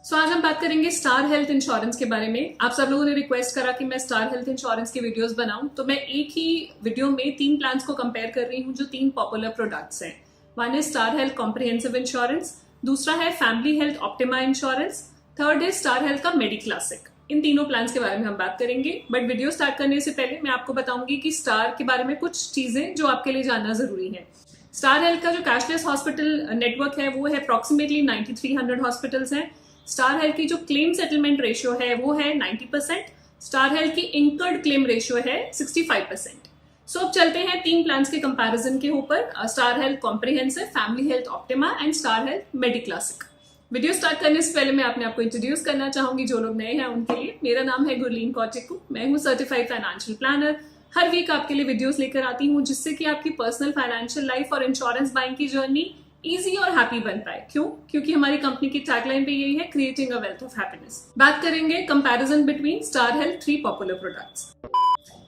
आज हम बात करेंगे स्टार हेल्थ इंश्योरेंस के बारे में। आप सब लोगों ने रिक्वेस्ट करा कि मैं स्टार हेल्थ इंश्योरेंस की वीडियोस बनाऊं, तो मैं एक ही वीडियो में 3 प्लान्स को कंपेयर कर रही हूं जो 3 पॉपुलर प्रोडक्ट्स हैं। वन है स्टार हेल्थ कॉम्प्रिहेंसिव इंश्योरेंस, दूसरा है family health optima insurance, third है स्टार हेल्थ का मेडी क्लासिक। इन तीनों प्लान्स के बारे में हम बात करेंगे, बट वीडियो स्टार्ट करने से पहले मैं आपको बताऊंगी कि स्टार के बारे में कुछ चीजें जो आपके लिए जानना जरूरी है। स्टार हेल्थ का जो कैशलेस हॉस्पिटल नेटवर्क है वो है अप्रोक्सीमेटली 9300 हॉस्पिटल्स हैं। स्टार हेल्थ की जो क्लेम सेटलमेंट रेशियो है वो है 90%। स्टार हेल्थ की इंकर्ड क्लेम रेशियो है 65%। सो अब चलते हैं 3 प्लान्स के कंपैरिजन के ऊपर, Star health Comprehensive, family health Optima and Star health Medi Classic. Video start करने से पहले मैं अपने आपको इंट्रोड्यूस करना चाहूंगी जो लोग नए हैं उनके लिए। मेरा नाम है गुरलीन कौचिकू, मैं हूँ सर्टिफाइड फाइनेंशियल प्लानर। हर वीक आपके लिए वीडियोस लेकर आती हूँ जिससे कि आपकी पर्सनल फाइनेंशियल लाइफ और इंश्योरेंस बाइंग की जर्नी इजी और हैप्पी बन पाए। क्यों? क्योंकि हमारी कंपनी की टैगलाइन पे यही है, creating a wealth of happiness. बात करेंगे comparison between star health 3 popular products.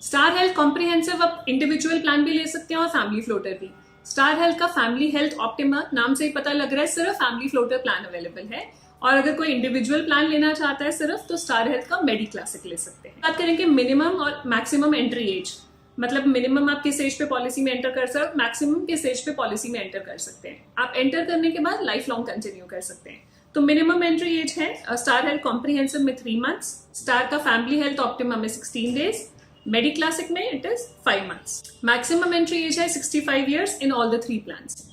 Star health comprehensive आप इंडिविजुअल प्लान भी ले सकते हैं और फैमिली फ्लोटर भी। स्टार हेल्थ का फैमिली हेल्थ ऑप्टिमा नाम से ही पता लग रहा है सिर्फ फैमिली फ्लोटर प्लान अवेलेबल है, और अगर कोई इंडिविजुअल प्लान लेना चाहता है सिर्फ, तो स्टार हेल्थ का मेडी क्लासिक ले सकते हैं। बात करेंगे मिनिमम और मैक्सिमम एंट्री एज, मतलब मिनिमम आप किस एज पे पॉलिसी में एंटर कर सकते हैं, मैक्सिमम किस एज पे पॉलिसी में एंटर कर सकते हैं। आप एंटर करने के बाद लाइफ लॉन्ग कंटिन्यू कर सकते हैं। तो मिनिमम एंट्री एज है स्टार हेल्थ कॉम्प्रिहेंसिव में 3 मंथ्स, स्टार का फैमिली हेल्थ ऑप्टिमा में 16 डेज, मेडी क्लासिक में it is 5 months. Maximum entry age है 65 years in all the 3 plans,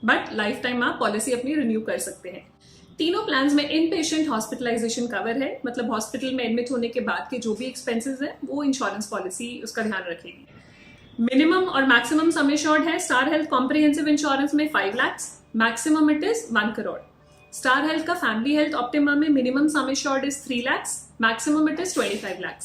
but life time आप पॉलिसी अपनी रिन्यू कर सकते हैं। तीनों प्लान्स में इन पेशेंट हॉस्पिटलाइजेशन कवर है, मतलब हॉस्पिटल में एडमिट होने के बाद के जो भी एक्सपेंसेस है वो इंश्योरेंस पॉलिसी उसका ध्यान रखेगी। मिनिमम और मैक्सिमम सम एश्योर्ड है स्टार हेल्थ कॉम्प्रिहेंसिव इंश्योरेंस में 5 lakh, maximum it is 1 crore. Star Health का फैमिली हेल्थ ऑप्टिमा में minimum sum assured is 3 lakh, maximum it is 25 lakh.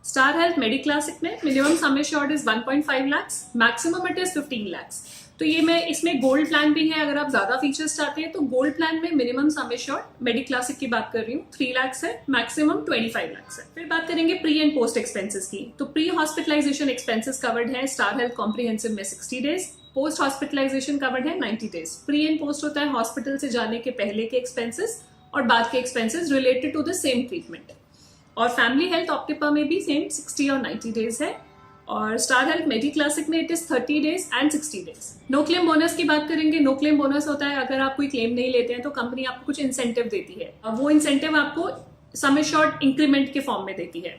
Star health Medi classic में minimum sum assured is 1.5 lakh, maximum it is 15 lakh. तो ये मैं इसमें gold plan भी है, अगर आप ज्यादा फीचर्स चाहते हैं तो गोल्ड प्लान में मिनिमम सम एश्योर्ड मेडी क्लासिक की बात कर रही हूँ 3 लाख है, मैक्सिमम 25 लाख है। फिर बात करेंगे प्री एंड पोस्ट एक्सपेंसेस की। तो प्री हॉस्पिटलाइजेशन एक्सपेंसेस कवर्ड है स्टार हेल्थ कॉम्प्रिहेंसिव में 60 डेज, पोस्ट हॉस्पिटलाइजेशन कवर्ड है 90 डेज। प्री एंड पोस्ट होता है हॉस्पिटल से जाने के पहले के एक्सपेंसेस और बाद के expenses related to the same treatment. और फैमिली हेल्थ ऑप्टिमा में भी सेम 60 और 90 डेज है, और स्टार हेल्थ मेडी क्लासिक में it is 30 days and 60 days. No claim bonus की बात करेंगे। नो क्लेम बोनस होता है अगर आप कोई क्लेम नहीं लेते हैं तो कंपनी आपको कुछ इंसेंटिव देती है, वो इंसेंटिव आपको सम एश्योर्ड इंक्रीमेंट के फॉर्म में देती है।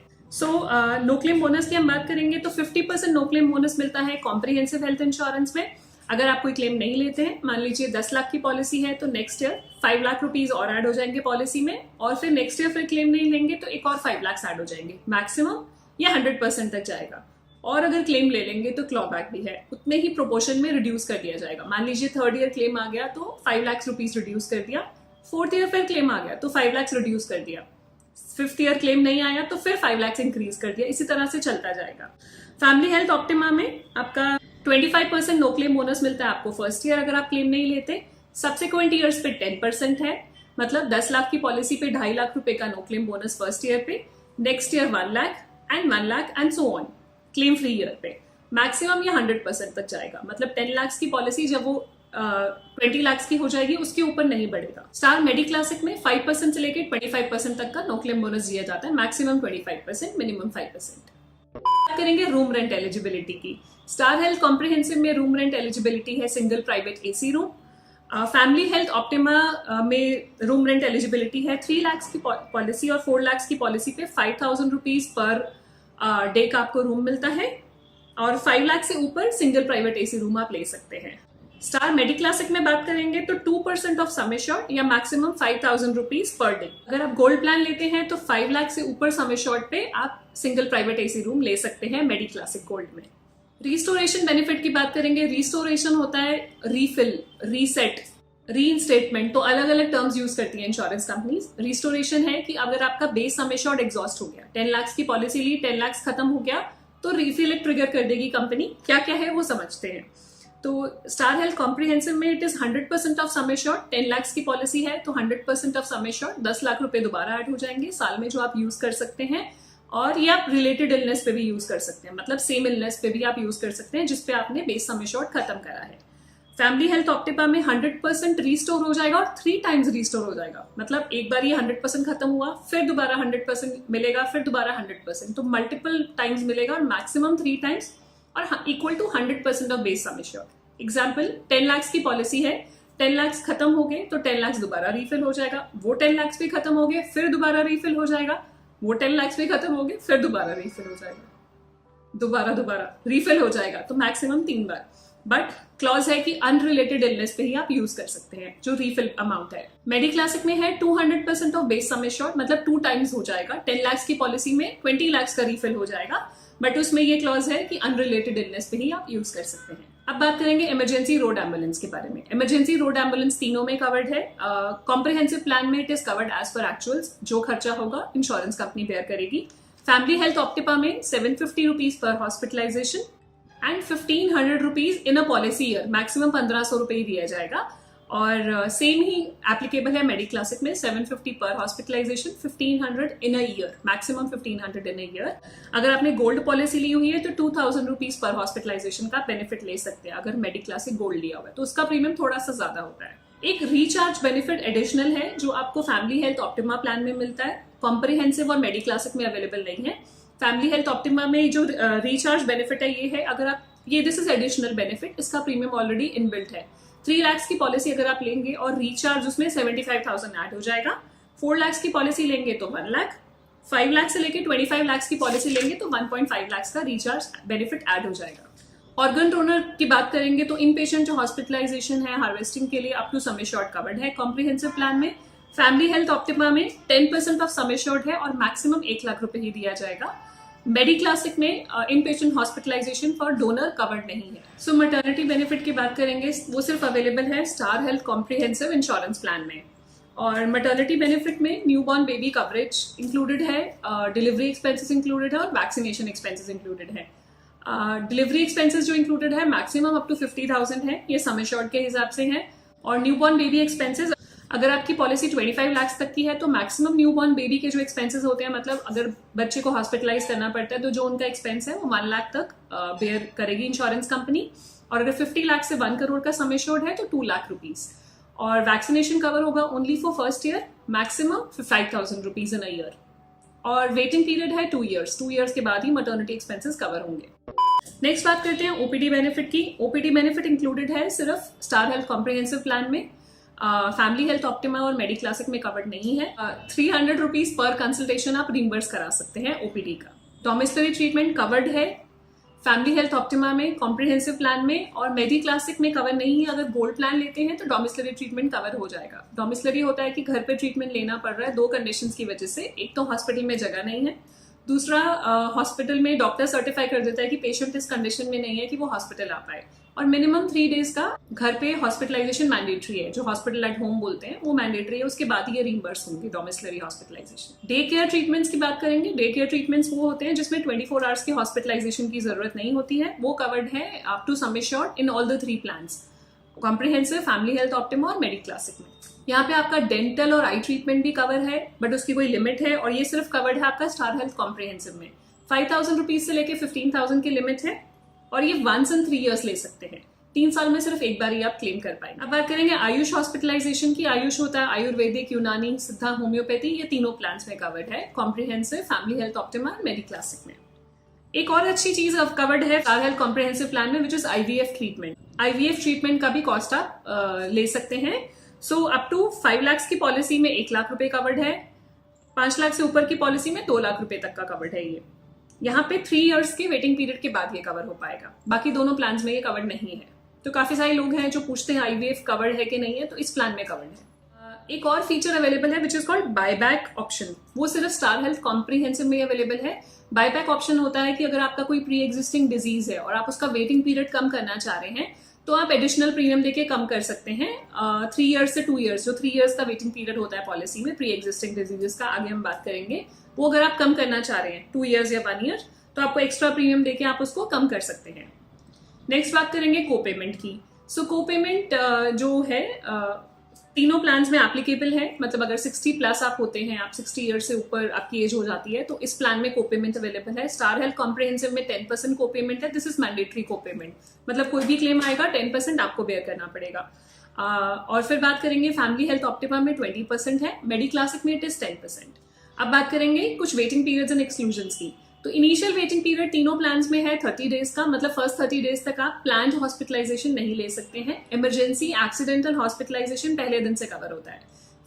नो क्लेम बोनस की हम बात करेंगे तो 50% नो क्लेम बोनस मिलता है कॉम्प्रिहेंसिव हेल्थ इंश्योरेंस में। अगर आप कोई क्लेम नहीं लेते हैं, मान लीजिए 10 लाख की पॉलिसी है, तो नेक्स्ट ईयर 5 लाख रुपीज और ऐड हो जाएंगे पॉलिसी में, और फिर नेक्स्ट ईयर फिर क्लेम नहीं लेंगे तो एक और 5 लाख ऐड हो जाएंगे। मैक्सिमम या 100% तक जाएगा, और अगर क्लेम ले लेंगे तो क्लॉबैक भी है, उतने ही प्रोपोर्शन में रिड्यूस कर दिया जाएगा। मान लीजिए 3rd ईयर क्लेम आ गया तो 5 लाख रुपीज रिड्यूस कर दिया, 4th ईयर फिर क्लेम आ गया तो 5 लाख रिड्यूस कर दिया, 5th ईयर क्लेम नहीं आया तो फिर 5 लाख इंक्रीज कर दिया, इसी तरह से चलता जाएगा। फैमिली हेल्थ ऑप्टिमा में आपका 25% नो क्लेम बोनस मिलता है आपको फर्स्ट ईयर अगर आप क्लेम नहीं लेते। सब्सिक्वेंट ईयर्स पे 10% है, मतलब 10 लाख की पॉलिसी पे 2.5 लाख रुपए का no claim bonus first year पे, next year 1 lakh and 1 lakh and so on claim free year पे। मैक्सिमम या 100% तक जाएगा, मतलब 10 लाख की पॉलिसी जब वो 20 लाख की हो जाएगी उसके ऊपर नहीं बढ़ेगा। स्टार मेडी क्लासिक में 5% से लेकर 25% तक का नो क्लेम बोनस दिया जाता है, मैक्सिमम 25%, मिनिमम 5%। बात करेंगे रूम रेंट एलिजिबिलिटी की। स्टार हेल्थ कॉम्प्रिहेंसिव में रूम रेंट एलिजिबिलिटी है single private AC room. Family health optima में रूम रेंट एलिजिबिलिटी है 3 लाख की पॉलिसी और 4 लाख की पॉलिसी पे 5,000 रुपीज पर डे का आपको रूम मिलता है, और 5 लाख से ऊपर सिंगल प्राइवेट एसी रूम आप ले सकते हैं। स्टार मेडी क्लासिक में बात करेंगे तो 2% ऑफ सम एश्योर्ड या मैक्सिमम 5,000 रुपीज पर डे। अगर आप गोल्ड प्लान लेते हैं तो 5 लाख से ऊपर सम एश्योर्ड पे आप सिंगल प्राइवेट एसी रूम ले सकते हैं मेडी क्लासिक गोल्ड में। रिस्टोरेशन बेनिफिट की बात करेंगे। रिस्टोरेशन होता है रीफिल, रीसेट, रीइंस्टेटमेंट, तो अलग अलग टर्म्स यूज करती है इंश्योरेंस कंपनीज। रिस्टोरेशन है कि अगर आपका बेस सम एश्योर्ड एग्जॉस्ट हो गया, 10 लाख की पॉलिसी ली, 10 लाख खत्म हो गया, तो रीफिल ट्रिगर कर देगी कंपनी। क्या क्या है वो समझते हैं। तो स्टार हेल्थ कॉम्प्रिहेंसिव में it is 100% of sum assured. 10 lakh की पॉलिसी है तो 100% ऑफ सम एश्योर्ड, 10 लाख रुपए दोबारा ऐड हो जाएंगे साल में जो आप यूज कर सकते हैं, और ये आप रिलेटेड इलनेस पे भी यूज कर सकते हैं, मतलब सेम इलनेस पे भी आप यूज कर सकते हैं जिसपे आपने बेस सम एश्योर्ड खत्म करा है। फैमिली हेल्थ ऑप्टिमा में 100% रिस्टोर हो जाएगा और 3 टाइम्स रिस्टोर हो जाएगा। मतलब एक बार ये 100% खत्म हुआ, फिर दोबारा 100% मिलेगा, फिर दोबारा 100%, तो मल्टीपल टाइम्स मिलेगा और मैक्सिमम 3 टाइम्स और equal to 100% of base sum assured. Example, 10 lakh की पॉलिसी है, 10 लाख खत्म हो गए तो 10 लाख दोबारा रिफिल हो जाएगा, वो 10 लाख भी खत्म हो गए फिर दोबारा रिफिल हो जाएगा, वो 10 लाख भी खत्म हो गए फिर दोबारा रिफिल हो जाएगा, दोबारा रिफिल हो जाएगा, तो मैक्सिमम 3 बार। बट क्लॉज है कि अनरिलेटेड इलनेस पे ही आप यूज कर सकते हैं जो रिफिल अमाउंट है। मेडी क्लासिक में है 200% ऑफ बेस सम एश्योर्ड, मतलब 2 टाइम्स हो जाएगा। 10 लाख की पॉलिसी में 20 लाख का रिफिल हो जाएगा, बट उसमें ये क्लॉज है कि अनरिलेटेड इलनेस पे ही आप यूज कर सकते हैं। अब बात करेंगे इमरजेंसी रोड एम्बुलेंस के बारे में। इमरजेंसी रोड एम्बुलेंस तीनों में कवर्ड है। कॉम्प्रिहेंसिव प्लान में it is covered as per actuals, जो खर्चा होगा इंश्योरेंस कंपनी बेयर करेगी। फैमिली हेल्थ ऑप्टिमा में 750 रुपीज पर hospitalization and 1500 rupees in a policy year, maximum 1500 रुपए ही दिया जाएगा। और सेम ही एप्लीकेबल है मेडी क्लासिक में, 750 पर hospitalization, 1500 in a year, maximum 1500 in a year. अगर आपने गोल्ड पॉलिसी ली हुई है तो 2000 रुपीज पर हॉस्पिटलाइजेशन का बेनिफिट ले सकते हैं। अगर मेडी क्लासिक गोल्ड लिया हुआ है तो उसका प्रीमियम थोड़ा सा ज्यादा होता है। एक रिचार्ज बेनिफिट एडिशनल है जो आपको फैमिली हेल्थ ऑप्टिमा प्लान में मिलता है, कॉम्प्रिहेंसिव और मेडी क्लासिक में अवेलेबल नहीं है। फैमिली हेल्थ ऑप्टिमा में जो रिचार्ज बेनिफिट है ये है, अगर आप ये दिस इज एडिशनल बेनिफिट, इसका प्रीमियम ऑलरेडी इनबिल्ट है। 3 लाख की पॉलिसी अगर आप लेंगे और रिचार्ज उसमें 75,000 ऐड हो जाएगा। 4 लाख की पॉलिसी लेंगे तो 1 लाख, 5 लाख से लेके 25 लाख की पॉलिसी लेंगे तो 1.5 लाख का रिचार्ज बेनिफिट ऐड हो जाएगा। ऑर्गन डोनर की बात करेंगे तो इन पेशेंट जो हॉस्पिटलाइजेशन है हार्वेस्टिंग के लिए up to sum assured covered है कॉम्प्रिहेंसिव प्लान में। फैमिली हेल्थ ऑप्टिमा में 10% ऑफ सम एश्योर्ड है और मैक्सिमम 1 लाख रुपए ही दिया जाएगा। मेडी क्लासिक में in patient hospitalization for donor covered नहीं है। सो मैटरनिटी बेनिफिट की बात करेंगे, वो सिर्फ अवेलेबल है star health Comprehensive insurance plan में। और मैटरनिटी बेनिफिट में न्यूबॉर्न बेबी कवरेज इंक्लूडेड है, डिलीवरी एक्सपेंसेस इंक्लूडेड है और वैक्सीनेशन एक्सपेंसेस इंक्लूडेड है। डिलीवरी एक्सपेंसेस जो इंक्लूडेड है मैक्सिमम अप टू 50,000 है, ये सम एश्योर्ड के हिसाब से है। और न्यूबॉर्न बेबी एक्सपेंसेस, अगर आपकी पॉलिसी 25 लाख तक की है तो मैक्सिमम न्यूबॉर्न बेबी के जो एक्सपेंसेस होते हैं, मतलब अगर बच्चे को हॉस्पिटलाइज करना पड़ता है तो जो उनका एक्सपेंस है वो 1 लाख तक बेयर करेगी इंश्योरेंस कंपनी। और अगर 50 लाख से 1 करोड़ का सम एश्योर्ड है तो 2 लाख रुपीज। और वैक्सीनेशन कवर होगा only for first year, maximum 5,000 rupees in a year. और वेटिंग पीरियड है 2 ईयर्स, 2 ईयर्स के बाद ही मैटरनिटी एक्सपेंसेस कवर होंगे। नेक्स्ट बात करते हैं ओपीडी बेनिफिट की। ओपीडी बेनिफिट इंक्लूडेड है सिर्फ स्टार हेल्थ कॉम्प्रिहेंसिव प्लान में, फैमिली हेल्थ ऑप्टिमा और मेडी क्लासिक में कवर्ड नहीं है। 300 रुपीज पर कंसल्टेशन आप रिम्बर्स करा सकते हैं ओपीडी का। डोमिसिलरी ट्रीटमेंट कवर्ड है फैमिली हेल्थ ऑप्टिमा में, कॉम्प्रिहेंसिव प्लान में, और मेडी क्लासिक में कवर नहीं है। अगर गोल्ड प्लान लेते हैं तो डोमिसिलरी ट्रीटमेंट कवर हो जाएगा। डोमिसिलरी होता है कि घर पे ट्रीटमेंट लेना पड़ रहा है 2 कंडीशंस की वजह से, एक तो हॉस्पिटल में जगह नहीं है, दूसरा हॉस्पिटल में डॉक्टर सर्टिफाई कर देता है कि पेशेंट इस कंडीशन में नहीं है कि वो हॉस्पिटल आ पाए, और मिनिमम 3 डेज का घर पे हॉस्पिटलाइजेशन मैंडेटरी है, जो हॉस्पिटल एट होम बोलते हैं वो मैंडेटरी है। उसके बाद ही ये रिम्बर्स होंगे domiciliary hospitalisation. Day care treatments की बात करेंगे। डे केयर ट्रीटमेंट्स वो होते हैं जिसमें 24 आवर्स की हॉस्पिटलाइजेशन की जरूरत नहीं होती है, वो कवर्ड है up to sum assured in all the 3 plans, comprehensive, family health optima और मेडी क्लासिक में। यहाँ पे आपका डेंटल और आई ट्रीटमेंट भी कवर है, बट उसकी कोई लिमिट है, और ये सिर्फ कवर्ड है आपका स्टार हेल्थ कॉम्प्रिहेंसिव में। 5,000 रुपीज से लेके 15,000 की लिमिट है, और ये 1 in 3 years ले सकते हैं। 3 साल में सिर्फ एक बार ही आप क्लेम कर पाएंगे। अब बात करेंगे आयुष हॉस्पिटलाइजेशन की। आयुष होता है आयुर्वेदिक, यूनानी, सिद्धा, होम्योपैथी, ये तीनों प्लान्स में कवर्ड है, कॉम्प्रिहेंसिव, फैमिली हेल्थ ऑप्टिमा, मेडी क्लासिक में। एक और अच्छी चीज अब कवर्ड है स्टार हेल्थ कॉम्प्रिहेंसिव प्लान में, which is IVF treatment. IVF treatment का भी कॉस्ट आप ले सकते हैं। सो अप टू 5 लाख की पॉलिसी में 1 लाख रुपए कवर्ड है, 5 लाख से ऊपर की पॉलिसी में 2 लाख रुपए तक का कवर्ड है। ये यहाँ पे 3 इयर्स के वेटिंग पीरियड के बाद ये कवर हो पाएगा, बाकी दोनों प्लान्स में ये कवर्ड नहीं है। तो काफी सारे लोग हैं जो पूछते हैं IVF कवर्ड है कि नहीं है, तो इस प्लान में कवर्ड है। एक और फीचर अवेलेबल है which is called buyback option, वो सिर्फ स्टार हेल्थ कॉम्प्रिहेंसिव में अवेलेबल है। बायबैक ऑप्शन होता है कि अगर आपका कोई प्री एग्जिस्टिंग डिजीज है और आप उसका वेटिंग पीरियड कम करना चाह रहे हैं तो आप एडिशनल प्रीमियम देके कम कर सकते हैं 3 इयर्स से 2 इयर्स। जो 3 इयर्स का वेटिंग पीरियड होता है पॉलिसी में प्री एग्जिस्टिंग डिजीजेस का, आगे हम बात करेंगे, वो अगर आप कम करना चाह रहे हैं 2 इयर्स या 1 ईयर, तो आपको एक्स्ट्रा प्रीमियम देके आप उसको कम कर सकते हैं। नेक्स्ट बात करेंगे को पेमेंट की। सो को पेमेंट जो है तीनों प्लान्स में एप्लीकेबल है, मतलब अगर 60 प्लस आप होते हैं, आप 60 ईयर से ऊपर आपकी एज हो जाती है, तो इस प्लान में कोपेमेंट अवेलेबल है। स्टार हेल्थ कॉम्प्रिहेंसिव में 10% कोपेमेंट है, दिस इज मैंडेटरी कोपेमेंट, मतलब कोई भी क्लेम आएगा 10% आपको बेयर करना पड़ेगा। और फिर बात करेंगे फैमिली हेल्थ ऑप्टिमा में 20% है, मेडी क्लासिक में इट इज 10%। अब बात करेंगे कुछ वेटिंग पीरियड्स एंड एक्सक्लूजन्स की। तो इनिशियल वेटिंग पीरियड तीनों प्लान्स में है 30 डेज का, मतलब फर्स्ट 30 डेज तक आप प्लान्ड हॉस्पिटलाइजेशन नहीं ले सकते हैं। इमरजेंसी, एक्सीडेंटल हॉस्पिटलाइजेशन पहले दिन से कवर होता है।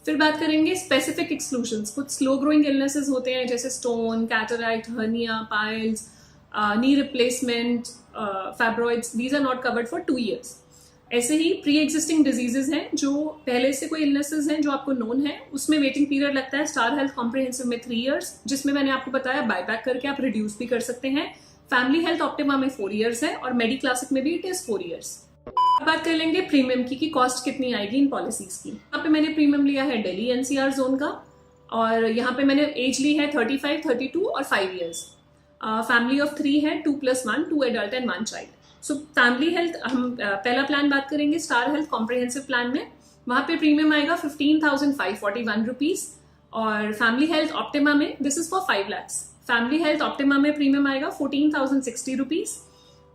फिर बात करेंगे स्पेसिफिक एक्सक्लूजन्स। कुछ स्लो ग्रोइंग इलनेसेस होते हैं जैसे stone, cataract, hernia, piles, knee replacement, fibroids, these are not covered for 2 years। ऐसे ही प्री एग्जिस्टिंग डिजीजेज हैं, जो पहले से कोई इलनेसेस हैं जो आपको नोन है, उसमें वेटिंग पीरियड लगता है स्टार हेल्थ कॉम्प्रिहेंसिव में 3 years, जिसमें मैंने आपको बताया बायबैक करके आप रिड्यूस भी कर सकते हैं। फैमिली हेल्थ ऑप्टिमा में 4 years है और मेडी क्लासिक में भी इट इज 4 years। अब बात कर लेंगे प्रीमियम की कॉस्ट कितनी आएगी इन पॉलिसीज की। यहाँ पे मैंने प्रीमियम लिया है दिल्ली एनसीआर जोन का, और यहाँ पे मैंने एज ली है 35, 32 और 5 years। फैमिली ऑफ 3 है, 2+1, 2 adult and 1 child। So family health, हम पहला प्लान बात करेंगे स्टार हेल्थ कॉम्प्रिहेंसिव प्लान में, वहां पे प्रीमियम आएगा 15,541 रुपीज। और फैमिली हेल्थ ऑप्टिमा में this is for 5 lakhs, family health optima में प्रीमियम आएगा 14,060 रुपीज।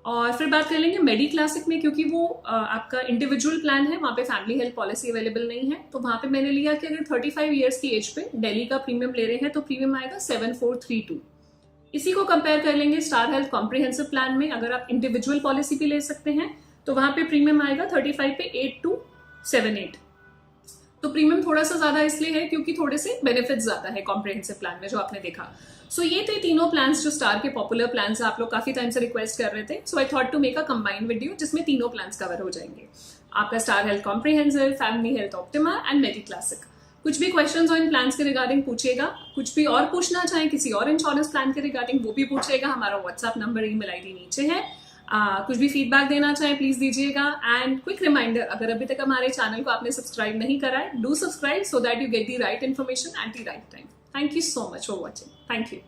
और फिर बात कर लेंगे मेडी क्लासिक में, क्योंकि वो आपका इंडिविजुअल प्लान है, वहां पे फैमिली हेल्थ पॉलिसी अवेलेबल नहीं है, तो वहां पे मैंने लिया कि अगर 35 ईयर्स की एज पे दिल्ली का प्रीमियम ले रहे हैं तो प्रीमियम आएगा 7,432। इसी को कंपेयर कर लेंगे स्टार हेल्थ कॉम्प्रिहेंसिव प्लान में, अगर आप इंडिविजुअल पॉलिसी भी ले सकते हैं तो वहां पे प्रीमियम आएगा 35 पे 8278। तो प्रीमियम थोड़ा सा ज्यादा इसलिए है क्योंकि थोड़े से बेनिफिट्स ज्यादा है कॉम्प्रिहेंसिव प्लान में, जो आपने देखा। सो ये थे तीनों प्लान्स जो स्टार के पॉपुलर प्लान्स आप लोग काफी टाइम से रिक्वेस्ट कर रहे थे। So I thought to make a combined video जिसमें तीनों प्लान्स कवर हो जाएंगे, आपका Star health Comprehensive, family health Optima and Medi Classic. कुछ भी क्वेश्चंस हो इन प्लान्स के रिगार्डिंग पूछिएगा, कुछ भी और पूछना चाहें किसी और इंश्योरेंस प्लान के रिगार्डिंग वो भी पूछिएगा। हमारा व्हाट्सएप नंबर, ईमेल आईडी नीचे है। कुछ भी फीडबैक देना चाहें प्लीज दीजिएगा। एंड क्विक रिमाइंडर, अगर अभी तक हमारे चैनल को आपने सब्सक्राइब नहीं करा है, do subscribe so that you get the right information at the right time. Thank you so much for watching. Thank you.